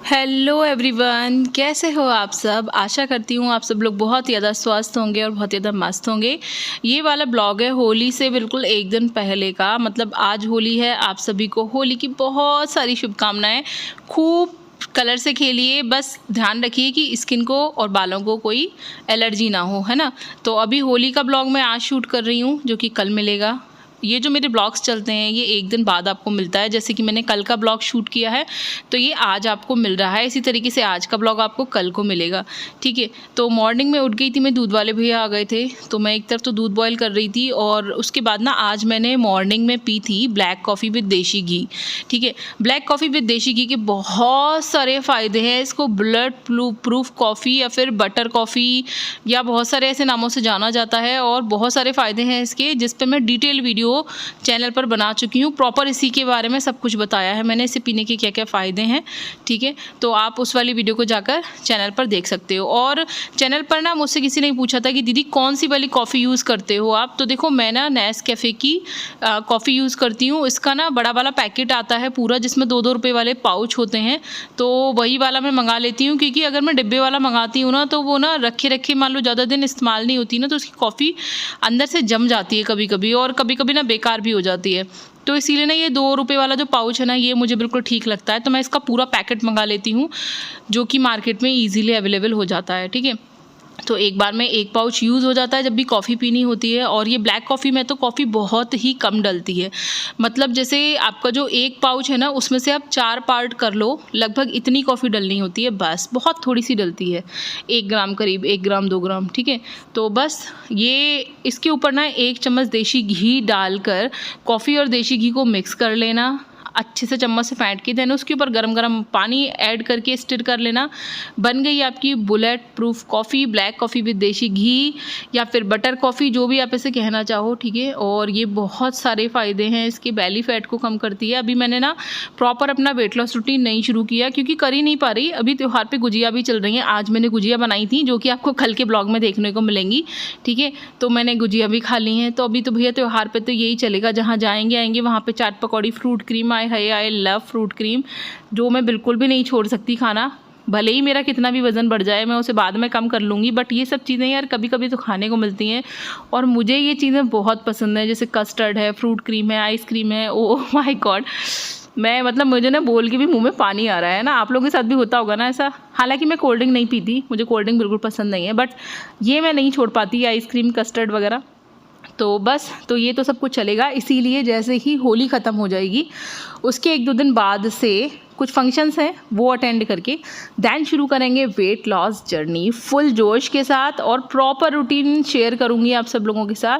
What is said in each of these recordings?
Hello everyone, कैसे हो आप सब। आशा करती हूँ आप सब लोग बहुत ज़्यादा स्वस्थ होंगे और बहुत ज़्यादा मस्त होंगे। ये वाला ब्लॉग है होली से बिल्कुल एक दिन पहले का, मतलब आज होली है। आप सभी को होली की बहुत सारी शुभकामनाएं। खूब कलर से खेलिए, बस ध्यान रखिए कि स्किन को और बालों को कोई एलर्जी ना हो, है ना। तो अभी होली का ब्लॉग मैं आज शूट कर रही हूँ, जो कि कल मिलेगा। ये जो मेरे ब्लॉग्स चलते हैं ये एक दिन बाद आपको मिलता है। जैसे कि मैंने कल का ब्लॉग शूट किया है तो ये आज आपको मिल रहा है, इसी तरीके से आज का ब्लॉग आपको कल को मिलेगा, ठीक है। तो मॉर्निंग में उठ गई थी मैं, दूध वाले भैया आ गए थे तो मैं एक तरफ तो दूध बॉयल कर रही थी और उसके बाद ना आज मैंने मॉर्निंग में पी थी ब्लैक कॉफ़ी विद देसी घी, ठीक है। ब्लैक कॉफ़ी विद देसी घी के बहुत सारे फ़ायदे हैं। इसको ब्लड प्रूफ कॉफ़ी या फिर बटर कॉफ़ी या बहुत सारे ऐसे नामों से जाना जाता है और बहुत सारे फ़ायदे हैं इसके, जिस पे मैं डिटेल वीडियो चैनल पर बना चुकी हूँ। प्रॉपर इसी के बारे में सब कुछ बताया है मैंने, इसे पीने के क्या क्या फ़ायदे हैं, ठीक है। तो आप उस वाली वीडियो को जाकर चैनल पर देख सकते हो। और चैनल पर ना मुझसे किसी ने पूछा था कि दीदी कौन सी वाली कॉफ़ी यूज़ करते हो आप। तो देखो मैं ना नेस्कैफ़े की कॉफ़ी यूज़ करती हूँ। इसका ना बड़ा वाला पैकेट आता है पूरा, जिसमें 2-2 रुपये वाले पाउच होते हैं, तो वही वाला मैं मंगा लेती हूँ। क्योंकि अगर मैं डिब्बे वाला मंगाती हूँ ना तो वो ना रखे रखे मान लो ज़्यादा दिन इस्तेमाल नहीं होती ना, तो उसकी कॉफ़ी अंदर से जम जाती है कभी कभी, और कभी कभी ना बेकार भी हो जाती है। तो इसीलिए ना ये 2 रुपये वाला जो पाउच है ना, ये मुझे बिल्कुल ठीक लगता है। तो मैं इसका पूरा पैकेट मंगा लेती हूँ, जो कि मार्केट में ईजिली अवेलेबल हो जाता है, ठीक है। तो एक बार में एक पाउच यूज़ हो जाता है जब भी कॉफ़ी पीनी होती है। और ये ब्लैक कॉफ़ी में तो कॉफ़ी बहुत ही कम डलती है, मतलब जैसे आपका जो एक पाउच है ना उसमें से आप 4 पार्ट कर लो, लगभग इतनी कॉफ़ी डलनी होती है, बस बहुत थोड़ी सी डलती है, 1 ग्राम करीब, 1 ग्राम 2 ग्राम, ठीक है। तो बस ये इसके ऊपर ना 1 चम्मच देसी घी डालकर कॉफ़ी और देसी घी को मिक्स कर लेना अच्छे से, चम्मच से फेंट के, देन उसके ऊपर गरम गरम पानी ऐड करके स्टिर कर लेना। बन गई आपकी bullet proof coffee, black coffee with देसी घी या फिर बटर कॉफ़ी, जो भी आप इसे कहना चाहो, ठीक है। और ये बहुत सारे फ़ायदे हैं इसके, बेली फैट को कम करती है। अभी मैंने ना प्रॉपर अपना वेट लॉस रूटीन नहीं शुरू किया क्योंकि कर ही नहीं पा रही। अभी त्यौहार पे गुजिया भी चल रही हैं। आज मैंने गुजिया बनाई थी जो कि आपको कल के ब्लॉग में देखने को मिलेंगी, ठीक है। तो मैंने गुजिया भी खा ली हैं। तो अभी तो भैया त्यौहार पे तो यही चलेगा, जहाँ जाएंगे आएंगे वहाँ पे chaat pakodi, fruit cream, I love fruit cream, जो मैं बिल्कुल भी नहीं छोड़ सकती खाना। भले ही मेरा कितना भी वज़न बढ़ जाए, मैं उसे बाद में कम कर लूँगी, बट ये सब चीज़ें यार कभी कभी तो खाने को मिलती हैं और मुझे ये चीज़ें बहुत पसंद है। जैसे कस्टर्ड है, फ्रूट क्रीम है, आइसक्रीम है, ओह माय गॉड, मैं मतलब मुझे ना बोल के भी मुंह में पानी आ रहा है ना। आप लोगों के साथ भी होता होगा ना ऐसा। हालांकि मैं कोल्ड ड्रिंक नहीं पीती, मुझे कोल्ड ड्रिंक बिल्कुल पसंद नहीं है, बट ये मैं नहीं छोड़ पाती, आइसक्रीम, कस्टर्ड वगैरह। तो बस, तो ये तो सब कुछ चलेगा। इसीलिए जैसे ही होली ख़त्म हो जाएगी उसके 1-2 दिन बाद से कुछ फंक्शंस हैं वो अटेंड करके दैन शुरू करेंगे वेट लॉस जर्नी फुल जोश के साथ। और प्रॉपर रूटीन शेयर करूँगी आप सब लोगों के साथ,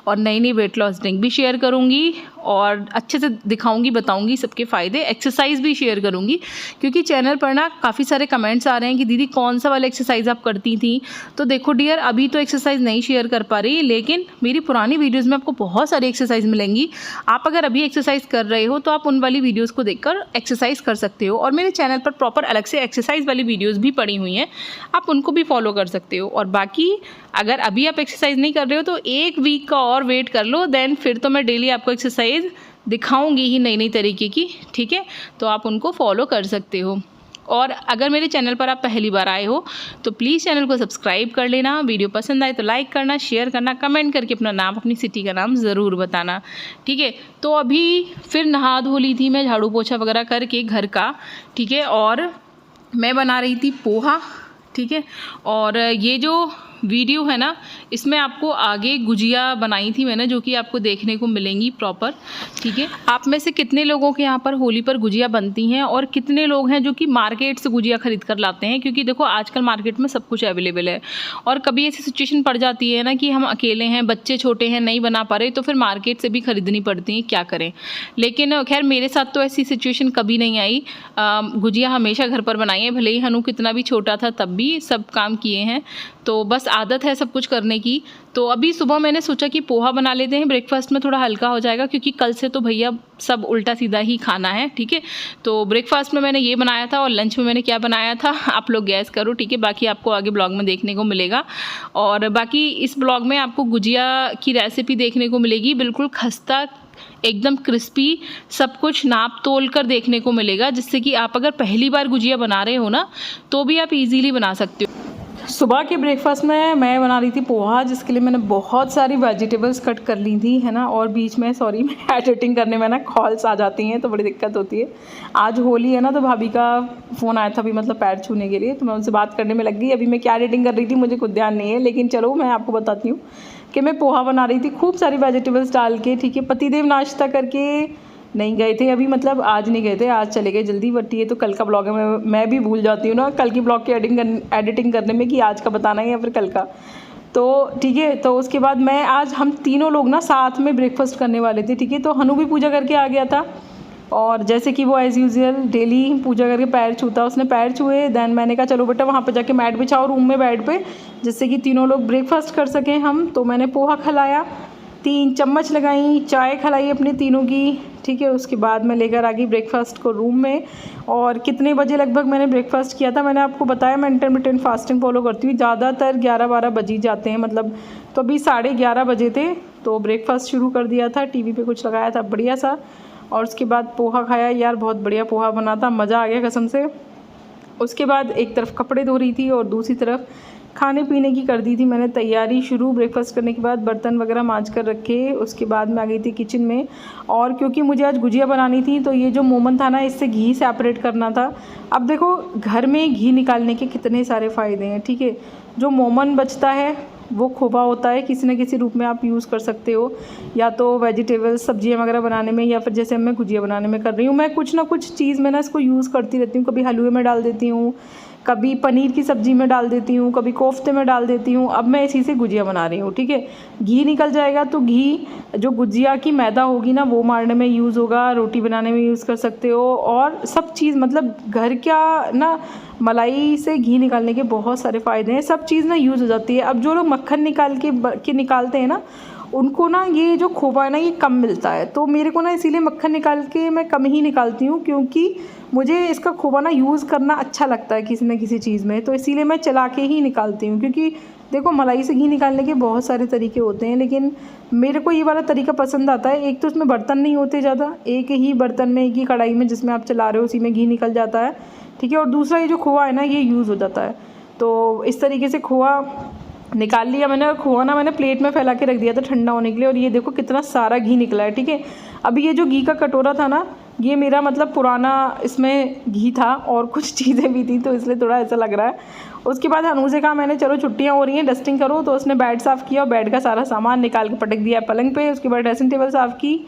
और नई नई वेट लॉस ड्रिंक भी शेयर करूँगी और अच्छे से दिखाऊंगी, बताऊंगी सबके फ़ायदे। एक्सरसाइज भी शेयर करूँगी क्योंकि चैनल पर ना काफ़ी सारे कमेंट्स आ रहे हैं कि दीदी कौन सा वाला एक्सरसाइज आप करती थी। तो देखो डियर, अभी तो एक्सरसाइज नहीं शेयर कर पा रही, लेकिन मेरी पुरानी वीडियोज़ में आपको बहुत सारी एक्सरसाइज मिलेंगी। आप अगर अभी एक्सरसाइज कर रहे हो तो आप उन वाली वीडियोज़ को देखकर एक्सरसाइज कर सकते हो। और मेरे चैनल पर प्रॉपर अलग से एक्सरसाइज वाली वीडियोस भी पड़ी हुई हैं, आप उनको भी फॉलो कर सकते हो। और बाकी अगर अभी आप एक्सरसाइज नहीं कर रहे हो तो 1 वीक का और वेट कर लो, देन फिर तो मैं डेली आपको एक्सरसाइज दिखाऊंगी ही नई नई तरीके की, ठीक है। तो आप उनको फॉलो कर सकते हो। और अगर मेरे चैनल पर आप पहली बार आए हो तो प्लीज़ चैनल को सब्सक्राइब कर लेना। वीडियो पसंद आए तो लाइक करना, शेयर करना, कमेंट करके अपना नाम, अपनी सिटी का नाम ज़रूर बताना, ठीक है। तो अभी फिर नहा धो ली थी मैं, झाड़ू पोछा वगैरह करके घर का, ठीक है। और मैं बना रही थी पोहा, ठीक है। और ये जो वीडियो है ना, इसमें आपको आगे गुजिया बनाई थी मैंने, जो कि आपको देखने को मिलेंगी प्रॉपर, ठीक है। आप में से कितने लोगों के यहाँ पर होली पर गुजिया बनती हैं और कितने लोग हैं जो कि मार्केट से गुजिया खरीद कर लाते हैं। क्योंकि देखो आजकल मार्केट में सब कुछ अवेलेबल है और कभी ऐसी सिचुएशन पड़ जाती है ना कि हम अकेले हैं, बच्चे छोटे हैं, नहीं बना पा रहे, तो फिर मार्केट से भी खरीदनी पड़ती है, क्या करें। लेकिन खैर मेरे साथ तो ऐसी सिचुएशन कभी नहीं आई। गुजिया हमेशा घर पर बनाई है, भले ही हनु कितना भी छोटा था तब भी सब काम किए हैं। तो बस आदत है सब कुछ करने की। तो अभी सुबह मैंने सोचा कि पोहा बना लेते हैं, ब्रेकफास्ट में थोड़ा हल्का हो जाएगा, क्योंकि कल से तो भैया सब उल्टा सीधा ही खाना है, ठीक है। तो ब्रेकफास्ट में मैंने ये बनाया था और लंच में मैंने क्या बनाया था आप लोग गैस करो, ठीक है। बाकी आपको आगे ब्लॉग में देखने को मिलेगा। और बाकी इस ब्लॉग में आपको गुजिया की रेसिपी देखने को मिलेगी, बिल्कुल खस्ता एकदम क्रिस्पी, सब कुछ नाप तोल कर देखने को मिलेगा, जिससे कि आप अगर पहली बार गुजिया बना रहे हो ना तो भी आप इजीली बना सकते हो। सुबह के ब्रेकफास्ट में मैं बना रही थी पोहा, जिसके लिए मैंने बहुत सारी वेजिटेबल्स कट कर ली थी, है ना। और बीच में सॉरी मैं एडिटिंग करने में ना कॉल्स आ जाती हैं तो बड़ी दिक्कत होती है। आज होली है ना, तो भाभी का फ़ोन आया था अभी, मतलब पैर छूने के लिए, तो मैं उनसे बात करने में लग गई। अभी मैं क्या एडिटिंग कर रही थी मुझे खुद ध्यान नहीं है, लेकिन चलो मैं आपको बताती हूँ कि मैं पोहा बना रही थी खूब सारी वेजिटेबल्स डाल के, ठीक है। पतिदेव नाश्ता करके नहीं गए थे अभी, मतलब आज नहीं गए थे, आज चले गए जल्दी। बट ये तो कल का ब्लॉग है, मैं भी भूल जाती हूँ ना कल की ब्लॉग की एडिटिंग करने में कि आज का बताना है या फिर कल का। तो ठीक है, तो उसके बाद मैं आज हम तीनों लोग ना साथ में ब्रेकफास्ट करने वाले थे, ठीक है। तो हनु भी पूजा करके आ गया था, और जैसे कि वो एज़ यूजुअल डेली पूजा करके पैर छूता, उसने पैर छुए। देन मैंने कहा चलो बेटा वहाँ पे जाके मैट बिछाओ रूम में बेड पे, जिससे कि तीनों लोग ब्रेकफास्ट कर सकें हम। तो मैंने पोहा खिलाया, 3 चम्मच लगाई, चाय खिलाई अपने तीनों की, ठीक है। उसके बाद मैं लेकर आ गई ब्रेकफास्ट को रूम में। और कितने बजे लगभग मैंने ब्रेकफास्ट किया था, मैंने आपको बताया मैं इंटरमिटेंट फास्टिंग फॉलो करती हूँ, ज़्यादातर 11-12 बज ही जाते हैं, मतलब तो अभी 11:30 बजे थे। तो ब्रेकफास्ट शुरू कर दिया था, टीवी पे कुछ लगाया था बढ़िया सा, और उसके बाद पोहा खाया। यार बहुत बढ़िया पोहा बना था, मज़ा आ गया कसम से। उसके बाद एक तरफ कपड़े धो रही थी और दूसरी तरफ खाने पीने की कर दी थी मैंने तैयारी शुरू। ब्रेकफास्ट करने के बाद बर्तन वगैरह मांज कर रखे, उसके बाद मैं आ गई थी किचन में। और क्योंकि मुझे आज गुजिया बनानी थी, तो ये जो मोमन था ना, इससे घी सेपरेट करना था। अब देखो घर में घी निकालने के कितने सारे फ़ायदे हैं, ठीक है। जो मोमन बचता है वो खोवा होता है, किसी न किसी रूप में आप यूज़ कर सकते हो, या तो वेजिटेबल्स सब्जियां वगैरह बनाने में, या फिर जैसे मैं गुजिया बनाने में कर रही हूँ। मैं कुछ ना कुछ चीज़ में ना इसको यूज़ करती रहती हूँ, कभी हलवे में डाल देती हूँ, कभी पनीर की सब्ज़ी में डाल देती हूँ, कभी कोफ्ते में डाल देती हूँ। अब मैं इसी से गुजिया बना रही हूँ, ठीक है। घी निकल जाएगा तो घी जो गुजिया की मैदा होगी ना वो मारने में यूज़ होगा, रोटी बनाने में यूज़ कर सकते हो, और सब चीज़ मतलब घर का ना मलाई से घी निकालने के बहुत सारे फ़ायदे हैं, सब चीज़ ना यूज़ हो जाती है। अब जो लोग मक्खन निकाल के निकालते हैं ना, उनको ना ये जो खोवा है ना ये कम मिलता है, तो मेरे को ना इसीलिए मक्खन निकाल के मैं कम ही निकालती हूँ, क्योंकि मुझे इसका खोवा ना यूज़ करना अच्छा लगता है किसी न किसी चीज़ में, तो इसीलिए मैं चला के ही निकालती हूँ। क्योंकि देखो मलाई से घी निकालने के बहुत सारे तरीके होते हैं, लेकिन मेरे को ये वाला तरीका पसंद आता है। एक तो उसमें बर्तन नहीं होते ज़्यादा, एक ही बर्तन में, एक ही कढ़ाई में जिसमें आप चला रहे हो उसी में घी निकल जाता है, ठीक है। और दूसरा ये जो खोवा है ना ये यूज़ हो जाता है। तो इस तरीके से खोवा निकाल लिया मैंने, और खोआ ना मैंने प्लेट में फैला के रख दिया था ठंडा होने के लिए, और ये देखो कितना सारा घी निकला है, ठीक है। अभी ये जो घी का कटोरा था ना, ये मेरा मतलब पुराना इसमें घी था और कुछ चीज़ें भी थी, तो इसलिए थोड़ा ऐसा लग रहा है। उसके बाद हनु से कहा मैंने चलो छुट्टियां हो रही हैं डस्टिंग करो, तो उसने बेड साफ़ किया और बेड का सारा सामान निकाल के पटक दिया पलंग पे। उसके बाद ड्रेसिंग टेबल साफ़ की।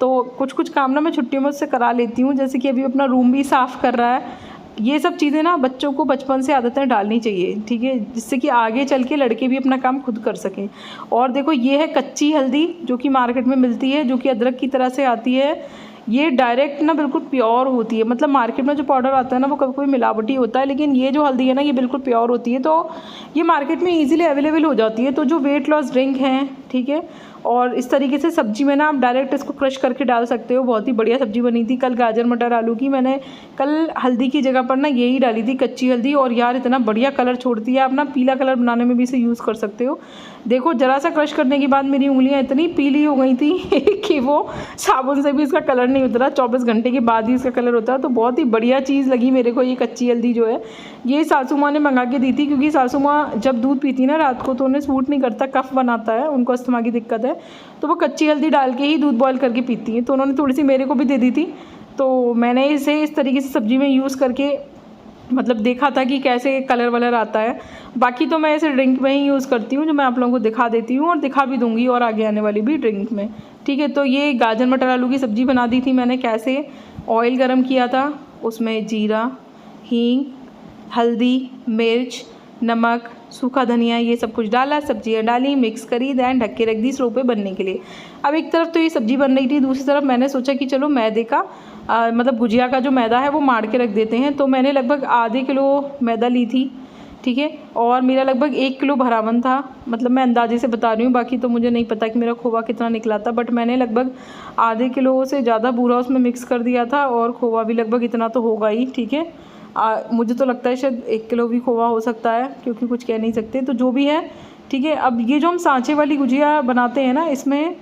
तो कुछ काम ना मैं छुट्टियों में उससे करा लेती हूँ, जैसे कि अभी अपना रूम भी साफ़ कर रहा है। ये सब चीज़ें ना बच्चों को बचपन से आदतें डालनी चाहिए, ठीक है, जिससे कि आगे चल के लड़के भी अपना काम खुद कर सकें। और देखो ये है कच्ची हल्दी जो कि मार्केट में मिलती है, जो कि अदरक की तरह से आती है। ये डायरेक्ट ना बिल्कुल प्योर होती है, मतलब मार्केट में जो पाउडर आता है ना वो कभी कोई मिलावटी होता है, लेकिन ये जो हल्दी है ना ये बिल्कुल प्योर होती है। तो ये मार्केट में ईजिली अवेलेबल हो जाती है। तो जो वेट लॉस ड्रिंक हैं, ठीक है, और इस तरीके से सब्जी में ना आप डायरेक्ट इसको क्रश करके डाल सकते हो। बहुत ही बढ़िया सब्जी बनी थी कल, गाजर मटर आलू की। मैंने कल हल्दी की जगह पर ना यही डाली थी, कच्ची हल्दी, और यार इतना बढ़िया कलर छोड़ती है। आप ना पीला कलर बनाने में भी इसे यूज़ कर सकते हो। देखो ज़रा सा क्रश करने के बाद मेरी उंगलियां इतनी पीली हो गई थी कि वो साबुन से भी इसका कलर नहीं उतरा, 24 घंटे के बाद ही इसका कलर उतरा। तो बहुत ही बढ़िया चीज़ लगी मेरे को ये कच्ची हल्दी जो है। ये सासू माँ ने मंगा के दी थी, क्योंकि सासू माँ जब दूध पीती ना रात को तो उन्हें सूट नहीं करता, कफ बनाता है, उनको अस्थमा की दिक्कत है, तो वो कच्ची हल्दी डाल के ही दूध बॉयल करके पीती हैं। तो उन्होंने थोड़ी सी मेरे को भी दे दी थी। तो मैंने इसे इस तरीके से सब्जी में यूज़ करके मतलब देखा था कि कैसे कलर वलर आता है। बाकी तो मैं इसे ड्रिंक में ही यूज़ करती हूँ, जो मैं आप लोगों को दिखा देती हूँ और दिखा भी दूँगी और आगे आने वाली भी ड्रिंक में, ठीक है। तो ये गाजर मटर आलू की सब्ज़ी बना दी थी मैंने। कैसे, ऑयल गरम किया था, उसमें जीरा, हींग, हल्दी, मिर्च, नमक, सूखा धनिया, ये सब कुछ डाला, सब्जियां डाली, मिक्स करी, दैन ढक के रख दी स्लो पे बनने के लिए। अब एक तरफ तो ये सब्ज़ी बन रही थी, दूसरी तरफ मैंने सोचा कि चलो मैदे का मतलब गुजिया का जो मैदा है वो मार के रख देते हैं। तो मैंने लगभग आधे किलो मैदा ली थी, ठीक है, और मेरा लगभग 1 किलो भरावन था। मतलब मैं अंदाजे से बता रही हूँ, बाकी तो मुझे नहीं पता कि मेरा खोवा कितना निकला था, बट मैंने लगभग आधे किलो से ज़्यादा बूरा उसमें मिक्स कर दिया था, और खोवा भी लगभग इतना तो होगा ही, ठीक है। मुझे तो लगता है शायद 1 किलो भी खोवा हो सकता है, क्योंकि कुछ कह नहीं सकते, तो जो भी है, ठीक है। अब ये जो हम सांचे वाली गुजिया बनाते हैं ना, इसमें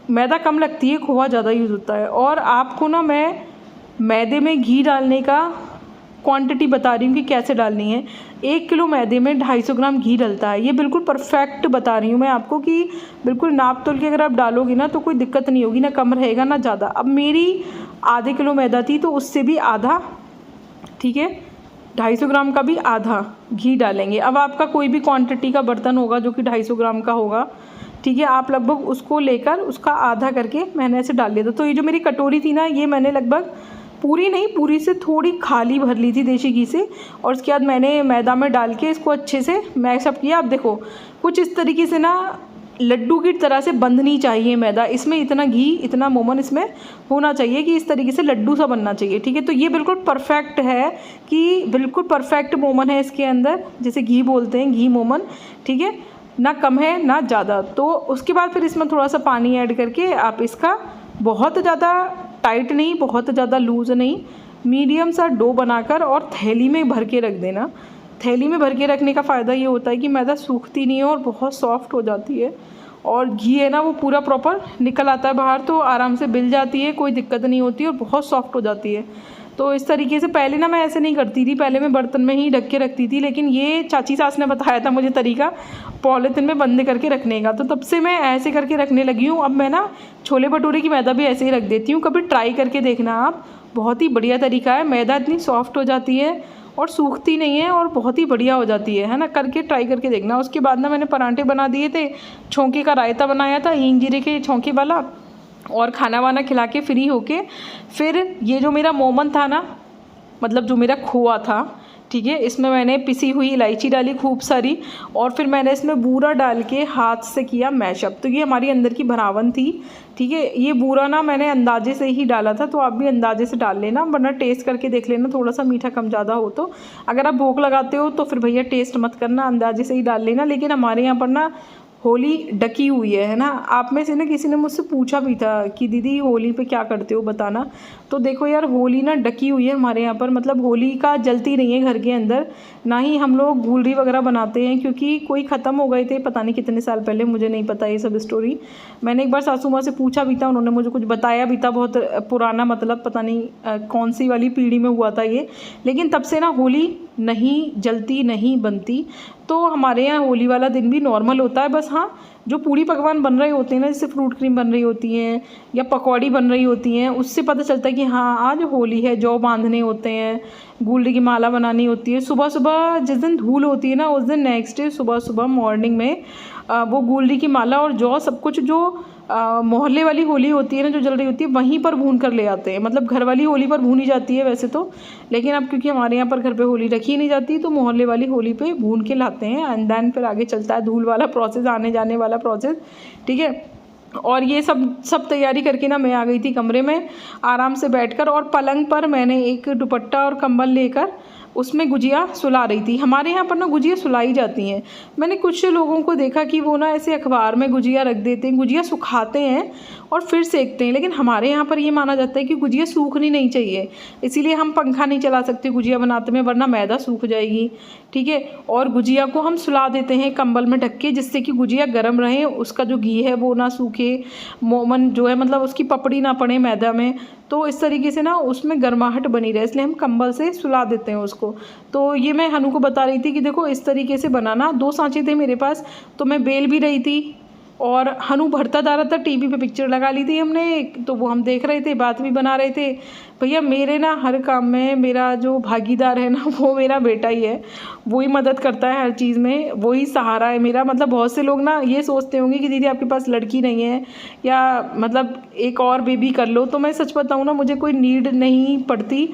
मैदा कम लगती है, खोआ ज़्यादा यूज़ होता है। और आपको ना मैं मैदे में घी डालने का क्वांटिटी बता रही हूँ कि कैसे डालनी है। 1 किलो मैदे में 250 ग्राम घी डलता है। ये बिल्कुल परफेक्ट बता रही हूँ मैं आपको कि बिल्कुल नाप तोल के अगर आप डालोगे ना तो कोई दिक्कत नहीं होगी, ना कम रहेगा ना ज़्यादा। अब मेरी आधे किलो मैदा थी तो उससे भी आधा, ठीक है, 250 ग्राम का भी आधा घी डालेंगे। अब आपका कोई भी क्वांटिटी का बर्तन होगा जो कि 250 ग्राम का होगा, ठीक है, आप लगभग उसको लेकर उसका आधा करके मैंने ऐसे डाल लिया था। तो ये जो मेरी कटोरी थी ना, ये मैंने लगभग पूरी नहीं, पूरी से थोड़ी खाली भर ली थी देसी घी से। और उसके बाद मैंने मैदा में डाल के इसको अच्छे से मैशअप किया। अब देखो कुछ इस तरीके से ना लड्डू की तरह से बंधनी चाहिए मैदा, इसमें इतना घी, इतना मोमन इसमें होना चाहिए कि इस तरीके से लड्डू सा बनना चाहिए, ठीक है। तो ये बिल्कुल परफेक्ट है कि बिल्कुल परफेक्ट मोमन है इसके अंदर, जैसे घी बोलते हैं, घी मोमन, ठीक है, ना कम है ना ज़्यादा। तो उसके बाद फिर इसमें थोड़ा सा पानी ऐड करके आप इसका बहुत ज़्यादा टाइट नहीं, बहुत ज़्यादा लूज़ नहीं, मीडियम सा डो बनाकर और थैली में भर के रख देना। थैली में भर के रखने का फ़ायदा ये होता है कि मैदा सूखती नहीं है और बहुत सॉफ्ट हो जाती है। और घी है ना वो पूरा प्रॉपर निकल आता है बाहर, तो आराम से बिल जाती है, कोई दिक्कत नहीं होती और बहुत सॉफ्ट हो जाती है। तो इस तरीके से पहले ना मैं ऐसे नहीं करती थी, पहले मैं बर्तन में ही ढक के रखती थी, लेकिन ये चाची सास ने बताया था मुझे तरीका पॉलीथिन में बंद करके रखने का, तो तब से मैं ऐसे करके रखने लगी हूँ। अब मैं ना छोले भटूरे की मैदा भी ऐसे ही रख देती हूँ, कभी ट्राई करके देखना आप, बहुत ही बढ़िया तरीका है। मैदा इतनी सॉफ्ट हो जाती है और सूखती नहीं है और बहुत ही बढ़िया हो जाती है ना, करके ट्राई करके देखना। उसके बाद ना मैंने पराठे बना दिए थे, छौंके का रायता बनाया था, हींग जीरे के छौंके वाला, और खाना वाना खिला के फ्री होके फिर ये जो मेरा मोमन था ना, मतलब जो मेरा खोआ था, ठीक है, इसमें मैंने पिसी हुई इलायची डाली खूब सारी, और फिर मैंने इसमें बूरा डाल के हाथ से किया मैशअप। तो ये हमारी अंदर की भरावन थी, ठीक है। ये बूरा ना मैंने अंदाजे से ही डाला था, तो आप भी अंदाजे से डाल लेना, वरना टेस्ट करके देख लेना थोड़ा सा मीठा कम ज़्यादा हो तो। अगर आप भोग लगाते हो तो फिर भैया टेस्ट मत करना, अंदाजे से ही डाल लेना। लेकिन हमारे यहाँ पर ना होली डकी हुई है ना। आप में से ना किसी ने मुझसे पूछा भी था कि दीदी होली पे क्या करते हो बताना। तो देखो यार, होली ना डकी हुई है हमारे यहाँ पर, मतलब होली का जलती नहीं है घर के अंदर, ना ही हम लोग गुलरी वगैरह बनाते हैं, क्योंकि कोई ख़त्म हो गए थे पता नहीं कितने साल पहले, मुझे नहीं पता ये सब स्टोरी। मैंने एक बार सासू माँ से पूछा भी था, उन्होंने मुझे कुछ बताया भी था, बहुत पुराना, मतलब पता नहीं कौन सी वाली पीढ़ी में हुआ था ये। लेकिन तब से ना होली नहीं जलती, नहीं बनती। तो हमारे यहाँ होली वाला दिन भी नॉर्मल होता है, बस हाँ जो पूड़ी पकवान बन रहे होते हैं ना, जैसे फ्रूट क्रीम बन रही होती हैं या पकौड़ी बन रही होती हैं, उससे पता चलता है कि हाँ आज होली है। जौ बांधने होते हैं, गुलरी की माला बनानी होती है। सुबह सुबह जिस दिन धूल होती है ना, उस दिन नेक्स्ट डे सुबह सुबह मॉर्निंग में वो गुलरी की माला और जौ सब कुछ जो मोहल्ले वाली होली होती है ना, जो जल रही होती है, वहीं पर भून कर ले आते हैं। मतलब घर वाली होली पर भूनी जाती है वैसे तो, लेकिन अब क्योंकि हमारे यहाँ पर घर पे होली रखी नहीं जाती, तो मोहल्ले वाली होली पे भून के लाते हैं। एंड देन फिर आगे चलता है धूल वाला प्रोसेस, आने जाने वाला प्रोसेस, ठीक है। और ये सब तैयारी करके ना मैं आ गई थी कमरे में आराम से बैठकर, और पलंग पर मैंने एक दुपट्टा और कंबल लेकर उसमें गुजिया सुला रही थी। हमारे यहाँ पर ना गुजिया सुलाई जाती हैं। मैंने कुछ लोगों को देखा कि वो ना ऐसे अखबार में गुजिया रख देते हैं, गुजिया सुखाते हैं और फिर सेकते हैं, लेकिन हमारे यहाँ पर ये माना जाता है कि गुजिया सूखनी नहीं चाहिए, इसीलिए हम पंखा नहीं चला सकते गुजिया बनाते में, वरना मैदा सूख जाएगी, ठीक है। और गुजिया को हम सुला देते हैं कंबल में ढक के, जिससे कि गुजिया गर्म रहे, उसका जो घी है वो ना सूखे, मोमन जो है मतलब उसकी पपड़ी ना पड़े मैदा में, तो इस तरीके से ना उसमें गर्माहट बनी रहे, इसलिए हम कंबल से सुला देते हैं उसको। तो ये मैं हनु को बता रही थी कि देखो इस तरीके से बनाना। 2 सांचे थे मेरे पास, तो मैं बेल भी रही थी और हनु भरता जा रहा था। टीवी पे पिक्चर लगा ली थी हमने, तो वो हम देख रहे थे, बात भी बना रहे थे। भैया मेरे ना हर काम में मेरा जो भागीदार है ना, वो मेरा बेटा ही है, वो ही मदद करता है हर चीज़ में, वो ही सहारा है मेरा। मतलब बहुत से लोग ना ये सोचते होंगे कि दीदी आपके पास लड़की नहीं है, या मतलब एक और बेबी कर लो, तो मैं सच बताऊँ ना, मुझे कोई नीड नहीं पड़ती।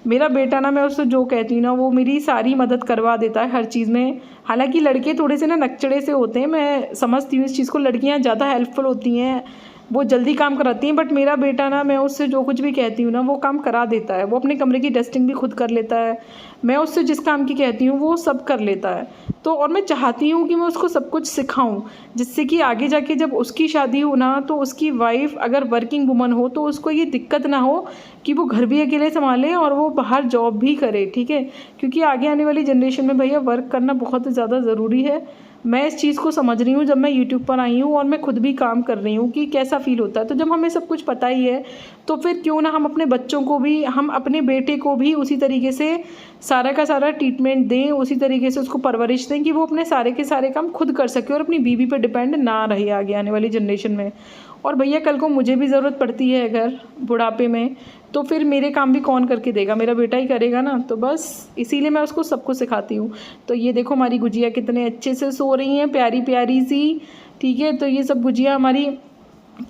मेरा बेटा ना, मैं उससे जो कहती हूँ ना, वो मेरी सारी मदद करवा देता है हर चीज़ में। हालांकि लड़के थोड़े से ना नकचड़े से होते हैं, मैं समझती हूँ इस चीज़ को, लड़कियाँ ज़्यादा हेल्पफुल होती हैं, वो जल्दी काम कराती हैं, बट मेरा बेटा ना, मैं उससे जो कुछ भी कहती हूँ ना, वो काम करा देता है। वो अपने कमरे की डस्टिंग भी खुद कर लेता है, मैं उससे जिस काम की कहती हूँ वो सब कर लेता है। तो और मैं चाहती हूँ कि मैं उसको सब कुछ सिखाऊं, जिससे कि आगे जाके जब उसकी शादी हो ना, तो उसकी वाइफ अगर वर्किंग वुमन हो तो उसको ये दिक्कत ना हो कि वो घर भी अकेले संभाले और वो बाहर जॉब भी करे, ठीक है। क्योंकि आगे आने वाली जनरेशन में भैया वर्क करना बहुत ज़्यादा ज़रूरी है। मैं इस चीज़ को समझ रही हूँ जब मैं यूट्यूब पर आई हूँ और मैं खुद भी काम कर रही हूँ कि कैसा फ़ील होता है। तो जब हमें सब कुछ पता ही है तो फिर क्यों ना हम अपने बच्चों को भी, हम अपने बेटे को भी उसी तरीके से सारा का सारा ट्रीटमेंट दें, उसी तरीके से उसको परवरिश दें कि वो अपने सारे के सारे काम खुद कर सके और अपनी बीवी पर डिपेंड ना रहे आगे आने वाली जनरेशन में। और भैया कल को मुझे भी ज़रूरत पड़ती है अगर बुढ़ापे में, तो फिर मेरे काम भी कौन करके देगा, मेरा बेटा ही करेगा ना। तो बस इसीलिए मैं उसको सब कुछ सिखाती हूँ। तो ये देखो हमारी गुजिया कितने अच्छे से सो रही हैं, प्यारी प्यारी सी, ठीक है। तो ये सब गुजिया हमारी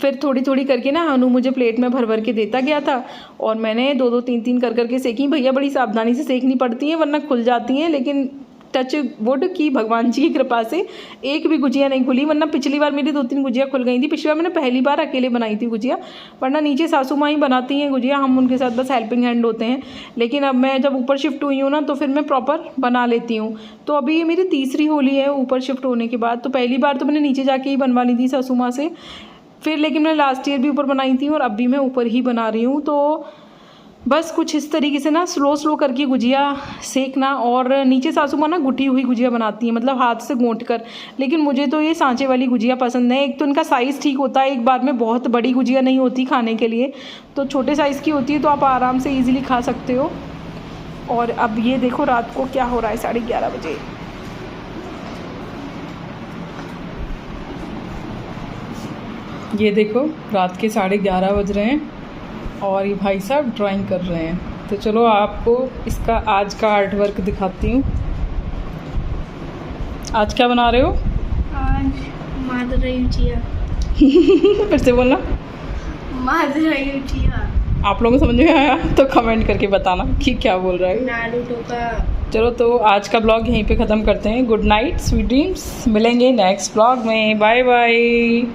फिर थोड़ी थोड़ी करके ना हनु मुझे प्लेट में भर भर के देता गया था और मैंने 2-2 3-3 कर करके सेकी। भैया बड़ी सावधानी से सेकनी पड़ती हैं वरना खुल जाती हैं, लेकिन टच वुड की भगवान जी की कृपा से एक भी गुजिया नहीं खुली, वरना पिछली बार मेरी 2-3 गुजिया खुल गई थी। पिछली बार मैंने पहली बार अकेले बनाई थी गुजिया, वरना नीचे सासू माँ ही बनाती हैं गुजिया, हम उनके साथ बस हेल्पिंग हैंड होते हैं। लेकिन अब मैं जब ऊपर शिफ्ट हुई हूँ ना तो फिर मैं प्रॉपर बना लेती हूँ। तो अभी ये मेरी तीसरी होली है ऊपर शिफ्ट होने के बाद। तो पहली बार तो मैंने नीचे जाके ही बनवा ली थी सासू माँ से, फिर लेकिन मैं लास्ट ईयर भी ऊपर बनाई थी और अब भी मैं ऊपर ही बना रही हूँ। तो बस कुछ इस तरीके से ना स्लो करके गुजिया सेकना। और नीचे सासू माँ ना गुटी हुई गुजिया बनाती हैं, मतलब हाथ से गोंट कर, लेकिन मुझे तो ये सांचे वाली गुजिया पसंद है। एक तो इनका साइज़ ठीक होता है, एक बार में बहुत बड़ी गुजिया नहीं होती खाने के लिए, तो छोटे साइज़ की होती है, तो आप आराम से ईजिली खा सकते हो। और अब ये देखो रात को क्या हो रहा है, 11:30 बजे। ये देखो रात के 11:30 बज रहे हैं और ये भाई साहब ड्राइंग कर रहे हैं। तो चलो आपको इसका आज का आर्ट वर्क दिखाती हूँ। आज क्या बना रहे हो? आज मादरा यूचिया। फिर से बोलना। मादरा यूचिया। आप लोगों को समझ में आया तो कमेंट करके बताना कि क्या बोल रहा है। नारुतो का। चलो तो आज का ब्लॉग यहीं पे ख़त्म करते हैं। Good night, sweet dreams. मिलेंगे नेक्स्ट ब्लॉग में। Bye bye.